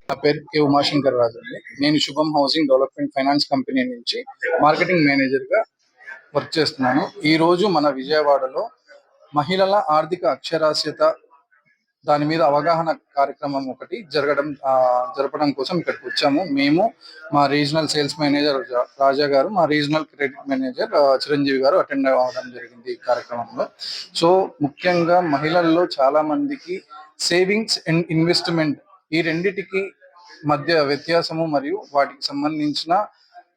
నా పేరు కె ఉమాశంకర్ రాజు అండి. నేను శుభం హౌసింగ్ డెవలప్మెంట్ ఫైనాన్స్ కంపెనీ నుంచి మార్కెటింగ్ మేనేజర్గా వర్క్ చేస్తున్నాను. ఈరోజు మన విజయవాడలో మహిళల ఆర్థిక అక్షరాస్యత దాని మీద అవగాహన కార్యక్రమం ఒకటి జరపడం కోసం ఇక్కడికి వచ్చాము. మేము, మా రీజనల్ సేల్స్ మేనేజర్ రాజా గారు, మా రీజనల్ క్రెడిట్ మేనేజర్ చిరంజీవి గారు అటెండ్ అవ్వడం జరిగింది ఈ కార్యక్రమంలో. సో ముఖ్యంగా మహిళల్లో చాలా మందికి సేవింగ్స్ అండ్ ఇన్వెస్ట్మెంట్ ఈ రెండిటికి మధ్య వ్యత్యాసము మరియు వాటికి సంబంధించిన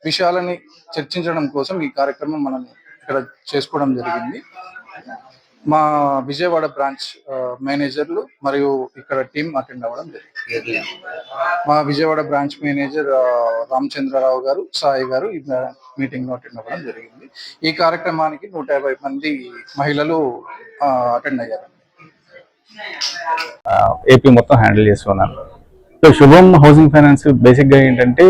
విషయాలని చర్చించడం కోసం ఈ కార్యక్రమం మనం ఇక్కడ చేసుకోవడం జరిగింది. మా విజయవాడ బ్రాంచ్ మేనేజర్లు మరియు ఇక్కడ టీం అటెండ్ అవ్వడం జరిగింది. మా విజయవాడ బ్రాంచ్ మేనేజర్ రామచంద్రరావు గారు, సాయి గారు ఈ మీటింగ్ లో అటెండ్ అవ్వడం జరిగింది. ఈ కార్యక్రమానికి 150 మంది మహిళలు అటెండ్ అయ్యారు. ఏపీ మొత్తం హ్యాండిల్ చేస్తున్నాను. సో శుభం హౌసింగ్ ఫైనాన్స్ బేసిక్ గా ఏంటంటే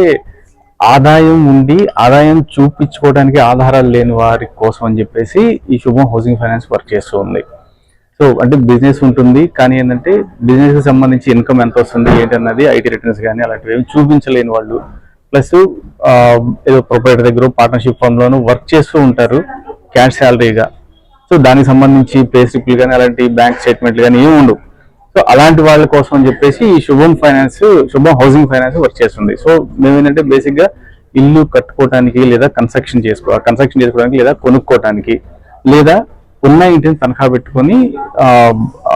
ఆదాయం ఉండి ఆదాయం చూపించుకోవడానికి ఆధారాలు లేని వారి కోసం అని చెప్పేసి ఈ శుభం హౌసింగ్ ఫైనాన్స్ వర్క్ చేస్తూ ఉంది. సో అంటే బిజినెస్ ఉంటుంది, కానీ ఏంటంటే బిజినెస్ కి సంబంధించి ఇన్కమ్ ఎంత వస్తుంది ఏంటన్నది ఐటీ రిటర్న్స్ కానీ అలాంటివి ఏమి చూపించలేని వాళ్ళు, ప్లస్ ఏదో ప్రొపరేటర్ దగ్గర పార్ట్నర్షిప్ ఫర్మ్ లోను వర్క్ చేస్తూ ఉంటారు క్యాష్ శాలరీగా. సో దానికి సంబంధించి పే స్లిప్లు కానీ అలాంటి బ్యాంక్ స్టేట్మెంట్లు కానీ ఏమి ఉండవు. సో అలాంటి వాళ్ళ కోసం అని చెప్పేసి ఈ శుభం హౌసింగ్ ఫైనాన్స్ వర్క్ చేస్తుంది. సో మేము ఏంటంటే బేసిక్ గా ఇల్లు కట్టుకోవడానికి లేదా కన్స్ట్రక్షన్ చేసుకోవడానికి లేదా కొనుక్కోవడానికి లేదా ఉన్న ఇంటిని తనఖా పెట్టుకొని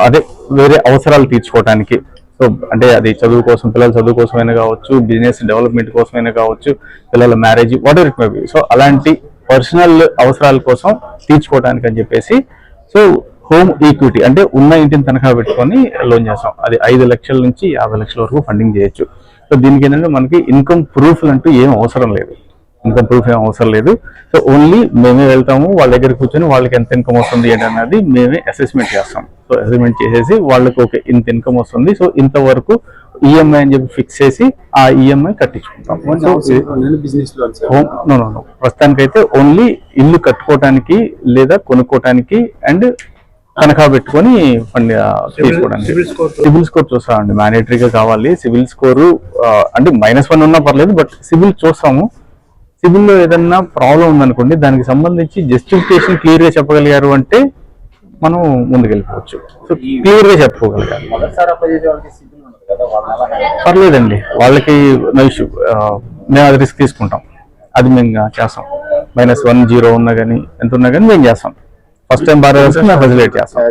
అదే వేరే అవసరాలు తీర్చుకోవడానికి. సో అంటే అది చదువు కోసం, పిల్లల చదువు కోసమైనా కావచ్చు, బిజినెస్ డెవలప్మెంట్ కోసమైనా కావచ్చు, పిల్లల marriage, what ever it may be. So అలాంటి పర్సనల్ అవసరాల కోసం తీర్చుకోవడానికి అని చెప్పేసి సో హోమ్ ఈక్విటీ అంటే ఉన్న ఇంటిని తనఖా పెట్టుకొని లోన్ చేస్తాం. అది 5 లక్షల నుంచి 50 లక్షల వరకు ఫండింగ్ చేయొచ్చు. సో దీనికి ఏంటంటే మనకి ఇన్కమ్ ప్రూఫ్లు అంటూ ఏం అవసరం లేదు. సో ఓన్లీ మేమే వెళ్తాము, వాళ్ళ దగ్గర కూర్చొని వాళ్ళకి ఎంత ఇన్కమ్ వస్తుంది ఏంటన్నది మేమే అసెస్మెంట్ చేస్తాం. సో అసెస్మెంట్ చేసేసి వాళ్ళకి ఓకే ఇంత ఇన్కమ్ వస్తుంది, సో ఇంతవరకు ఈఎంఐ అని చెప్పి ఫిక్స్ చేసి ఆ ఈఎంఐ కట్టించుకుంటాం. ప్రస్తుతానికైతే ఓన్లీ ఇల్లు కట్టుకోవటానికి లేదా కొనుక్కోవటానికి అండ్ తనఖా పెట్టుకొని ఫండ్ తీసుకోవడానికి. సిబిల్ స్కోర్ చూస్తామండి, మ్యాండేటరీగా కావాలి. సిబిల్ స్కోరు అంటే -1 ఉన్నా పర్లేదు, బట్ సిబిల్ చూస్తాము. సిబిల్లో ఏదన్నా ప్రాబ్లం ఉందనుకోండి, దానికి సంబంధించి జస్టిఫికేషన్ క్లియర్ గా చెప్పగలిగారు అంటే మనం ముందుకెళ్ళిపోవచ్చు. సో క్లియర్ గా చెప్పుకోగలిగారు పర్లేదండి, వాళ్ళకి నో ఇష్యూ. మేము అది రిస్క్ తీసుకుంటాం, అది మేము చేస్తాం. -1, 0 ఉన్నా కానీ ఎంత ఉన్నా కానీ మేము చేస్తాం. ఫస్ట్ టైం బారోవర్స్ మేము ఫెసిలిటీ చేస్తాం.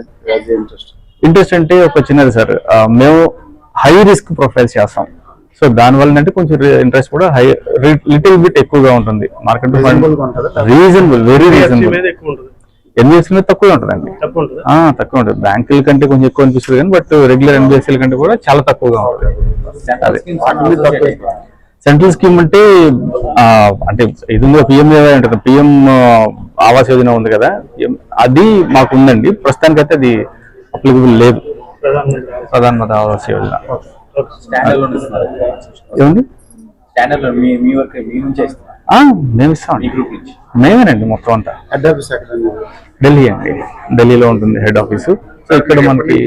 ఇంట్రెస్ట్ అంటే ఒక చిన్నది సార్, మేము హై రిస్క్ ప్రొఫైల్స్ చేస్తాం. సో దానివల్ల అంటే కొంచెం ఇంట్రెస్ట్ కూడా లిటిల్ బిట్ ఎక్కువగా ఉంటుంది. Market reasonable, very reasonable. NBFC మీద తక్కువ ఉంటుందండి, తక్కువ ఉంటుంది. బ్యాంకుల కంటే కొంచెం ఎక్కువ అనిపిస్తుంది కానీ బట్ రెగ్యులర్ ఎన్బిఎఫ్సీల కంటే కూడా చాలా తక్కువగా ఉంటుంది. అదే సెంట్రల్ స్కీమ్ అంటే ఇది పిఎంఏ ఉంటుంది, పిఎం ఆవాస్ యోజన ఉంది కదా, అది మాకు ఉందండి. ప్రస్తుతానికైతే అది అప్లికబుల్ లేదు, ప్రధాన మంత్రి ఆవాస్ యోజన. ఏమండి మేము ఇస్తాం, మేమేనండి మొత్తం అంతా. ఢిల్లీ అండి, ఢిల్లీలో ఉంటుంది హెడ్ ఆఫీసు. సో ఇక్కడ మనకి